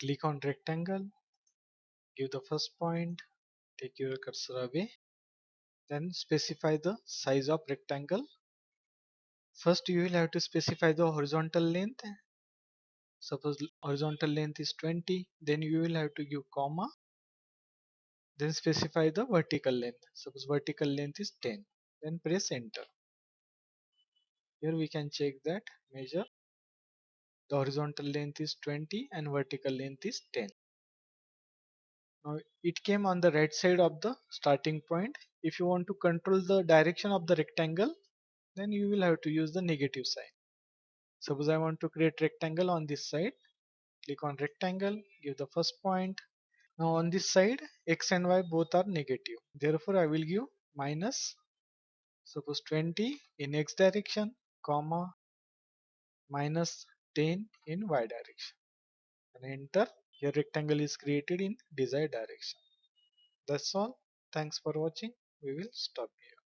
Click on rectangle, give the first point, take your cursor away, then specify the size of rectangle. First you will have to specify the horizontal length. Suppose horizontal length is 20, then you will have to give comma, then specify the vertical length. Suppose vertical length is 10, then press enter. Here we can check that measure. The horizontal length is 20 and vertical length is 10. Now it came on the right side of the starting point. If you want to control the direction of the rectangle, then you will have to use the negative sign. Suppose I want to create rectangle on this side. Click on rectangle, give the first point. Now on this side, x and y both are negative. Therefore I will give minus, suppose 20 in x direction, comma, minus 10 in y direction. And enter. Your rectangle is created in desired direction. That's all. Thanks for watching. We will stop here.